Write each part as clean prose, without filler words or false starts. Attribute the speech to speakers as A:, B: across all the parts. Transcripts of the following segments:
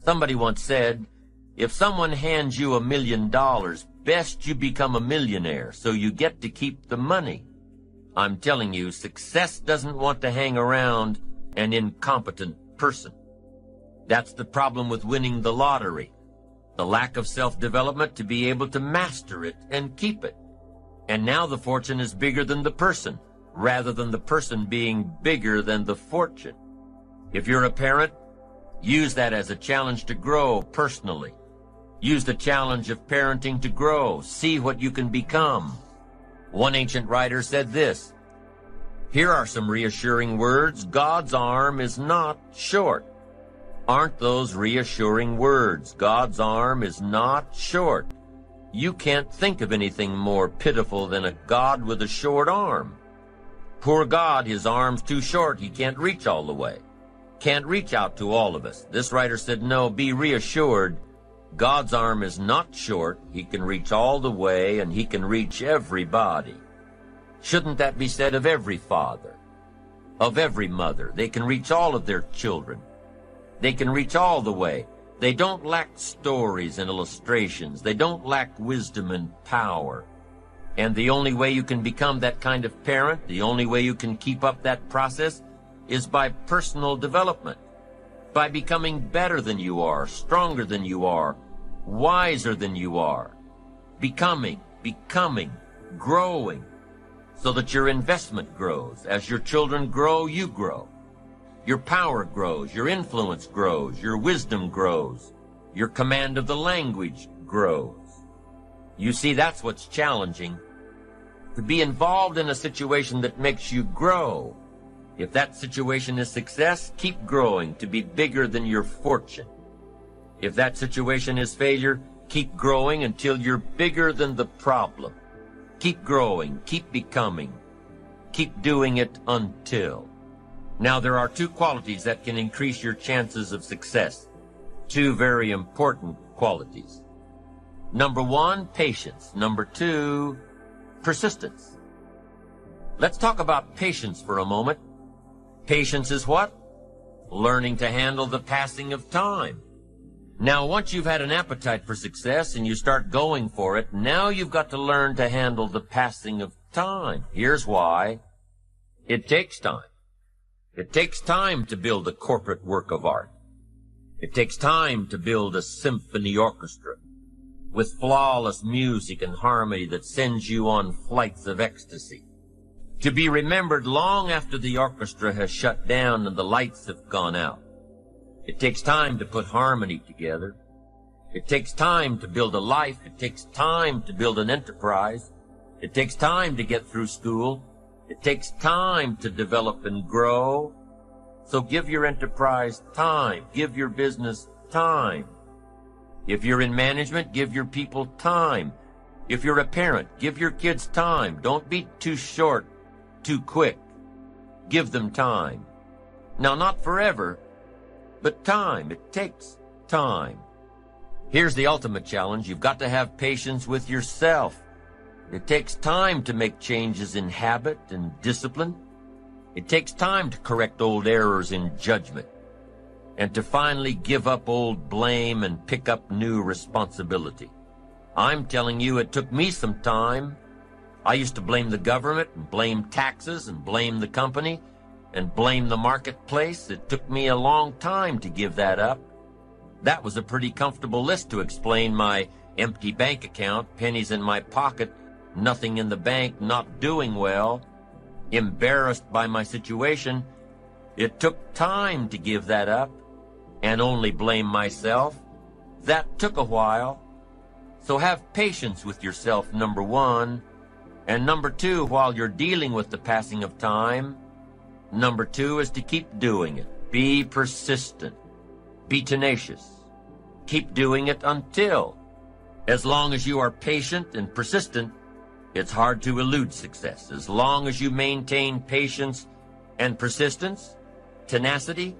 A: Somebody once said, if someone hands you $1 million, best you become a millionaire so you get to keep the money. I'm telling you, success doesn't want to hang around an incompetent person. That's the problem with winning the lottery. The lack of self-development to be able to master it and keep it. And now the fortune is bigger than the person, rather than the person being bigger than the fortune. If you're a parent, use that as a challenge to grow personally. Use the challenge of parenting to grow. See what you can become. One ancient writer said this, "Here are some reassuring words. God's arm is not short." Aren't those reassuring words? God's arm is not short. You can't think of anything more pitiful than a God with a short arm. Poor God, his arm's too short. He can't reach all the way. Can't reach out to all of us. This writer said, no, be reassured. God's arm is not short. He can reach all the way, and he can reach everybody. Shouldn't that be said of every father, of every mother? They can reach all of their children. They can reach all the way. They don't lack stories and illustrations. They don't lack wisdom and power. And the only way you can become that kind of parent, the only way you can keep up that process, is by personal development, by becoming better than you are, stronger than you are, wiser than you are, becoming, growing, so that your investment grows. As your children grow, you grow. Your power grows, your influence grows, your wisdom grows, your command of the language grows. You see, that's what's challenging. To be involved in a situation that makes you grow. If that situation is success, keep growing to be bigger than your fortune. If that situation is failure, keep growing until you're bigger than the problem. Keep growing, keep becoming, keep doing it until. Now, there are two qualities that can increase your chances of success. Two very important qualities. Number one, patience. Number two, persistence. Let's talk about patience for a moment. Patience is what? Learning to handle the passing of time. Now, once you've had an appetite for success and you start going for it, now you've got to learn to handle the passing of time. Here's why. It takes time. It takes time to build a corporate work of art. It takes time to build a symphony orchestra with flawless music and harmony that sends you on flights of ecstasy, to be remembered long after the orchestra has shut down and the lights have gone out. It takes time to put harmony together. It takes time to build a life. It takes time to build an enterprise. It takes time to get through school. It takes time to develop and grow. So give your enterprise time. Give your business time. If you're in management, give your people time. If you're a parent, give your kids time. Don't be too short, too quick. Give them time. Now, not forever, but time. It takes time. Here's the ultimate challenge. You've got to have patience with yourself. It takes time to make changes in habit and discipline. It takes time to correct old errors in judgment and to finally give up old blame and pick up new responsibility. I'm telling you, it took me some time. I used to blame the government and blame taxes and blame the company and blame the marketplace. It took me a long time to give that up. That was a pretty comfortable list to explain my empty bank account, pennies in my pocket, nothing in the bank, not doing well, embarrassed by my situation. It took time to give that up and only blame myself. That took a while. So have patience with yourself, number one. And number two, while you're dealing with the passing of time, number two is to keep doing it. Be persistent. Be tenacious. Keep doing it until. As long as you are patient and persistent, it's hard to elude success. As long as you maintain patience and persistence, tenacity,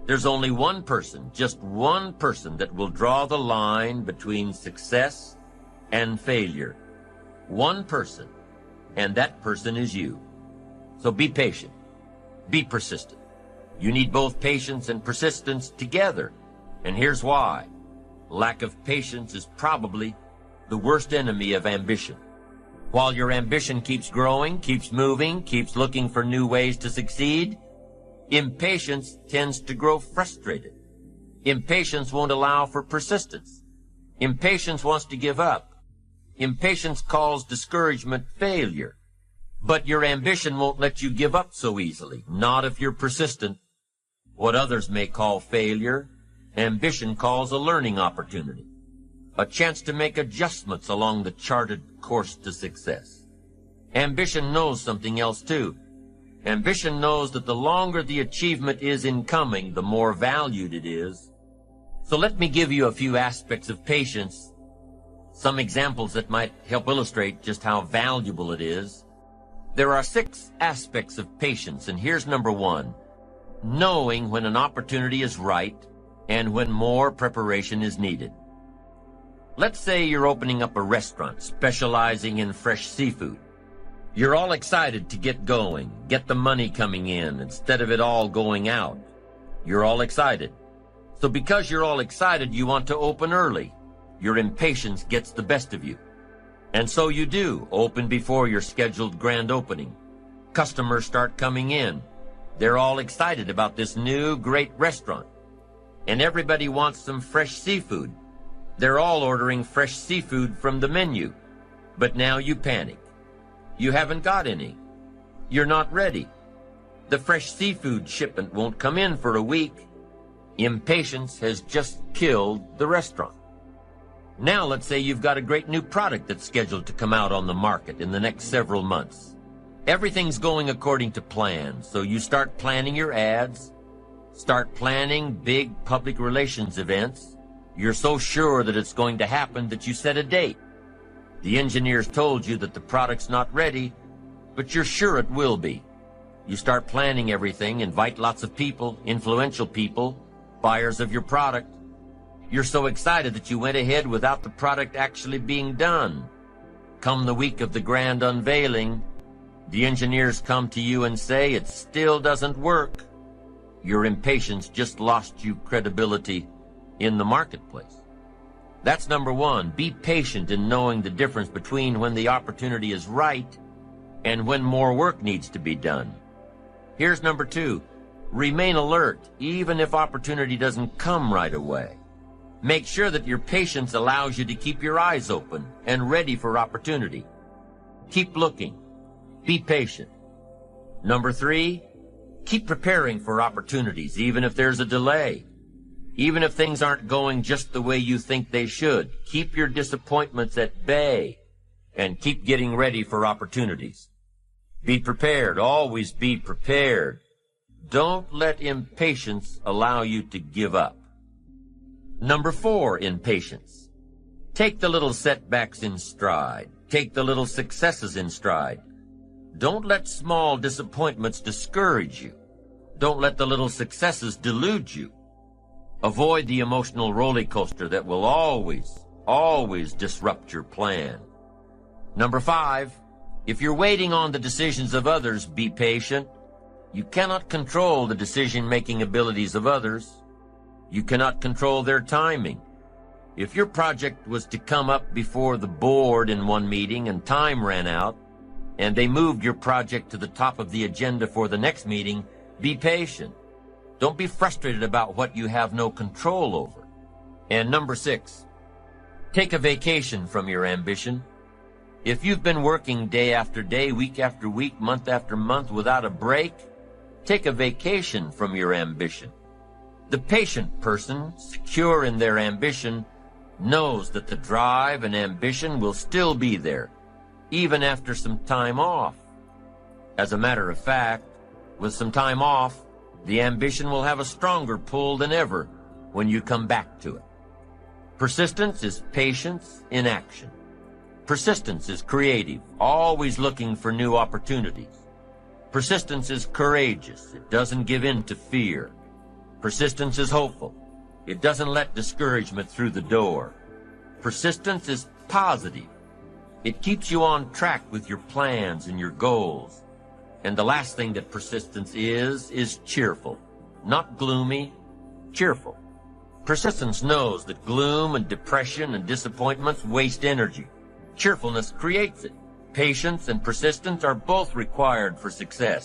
A: there's only one person, just one person, that will draw the line between success and failure. One person, and that person is you. So be patient. Be persistent. You need both patience and persistence together. And here's why. Lack of patience is probably the worst enemy of ambition. While your ambition keeps growing, keeps moving, keeps looking for new ways to succeed, impatience tends to grow frustrated. Impatience won't allow for persistence. Impatience wants to give up. Impatience calls discouragement failure. But your ambition won't let you give up so easily, not if you're persistent. What others may call failure, ambition calls a learning opportunity, a chance to make adjustments along the charted course to success. Ambition knows something else too. Ambition knows that the longer the achievement is in coming, the more valued it is. So let me give you a few aspects of patience, some examples that might help illustrate just how valuable it is. There are 6 aspects of patience, and here's number 1. Knowing when an opportunity is right and when more preparation is needed. Let's say you're opening up a restaurant specializing in fresh seafood. You're all excited to get going, get the money coming in instead of it all going out. You're all excited. So because you're all excited, you want to open early. Your impatience gets the best of you. And so you do, open before your scheduled grand opening. Customers start coming in. They're all excited about this new great restaurant. And everybody wants some fresh seafood. They're all ordering fresh seafood from the menu. But now you panic. You haven't got any. You're not ready. The fresh seafood shipment won't come in for a week. Impatience has just killed the restaurant. Now let's say you've got a great new product that's scheduled to come out on the market in the next several months. Everything's going according to plan, so you start planning your ads, start planning big public relations events. You're so sure that it's going to happen that you set a date. The engineers told you that the product's not ready, but you're sure it will be. You start planning everything, invite lots of people, influential people, buyers of your product. You're so excited that you went ahead without the product actually being done. Come the week of the grand unveiling, the engineers come to you and say it still doesn't work. Your impatience just lost you credibility in the marketplace. That's number 1. Be patient in knowing the difference between when the opportunity is right and when more work needs to be done. Here's number 2. Remain alert, even if opportunity doesn't come right away. Make sure that your patience allows you to keep your eyes open and ready for opportunity. Keep looking. Be patient. Number 3, keep preparing for opportunities, even if there's a delay. Even if things aren't going just the way you think they should, keep your disappointments at bay and keep getting ready for opportunities. Be prepared. Always be prepared. Don't let impatience allow you to give up. Number 4 in patience. Take the little setbacks in stride. Take the little successes in stride. Don't let small disappointments discourage you. Don't let the little successes delude you. Avoid the emotional roller coaster that will always disrupt your plan. Number 5, if you're waiting on the decisions of others, be patient. You cannot control the decision-making abilities of others. You cannot control their timing. If your project was to come up before the board in one meeting and time ran out, and they moved your project to the top of the agenda for the next meeting, be patient. Don't be frustrated about what you have no control over. And number 6, take a vacation from your ambition. If you've been working day after day, week after week, month after month without a break, take a vacation from your ambition. The patient person, secure in their ambition, knows that the drive and ambition will still be there, even after some time off. As a matter of fact, with some time off, the ambition will have a stronger pull than ever when you come back to it. Persistence is patience in action. Persistence is creative, always looking for new opportunities. Persistence is courageous. It doesn't give in to fear. Persistence is hopeful. It doesn't let discouragement through the door. Persistence is positive. It keeps you on track with your plans and your goals. And the last thing that persistence is cheerful. Not gloomy, cheerful. Persistence knows that gloom and depression and disappointments waste energy. Cheerfulness creates it. Patience and persistence are both required for success.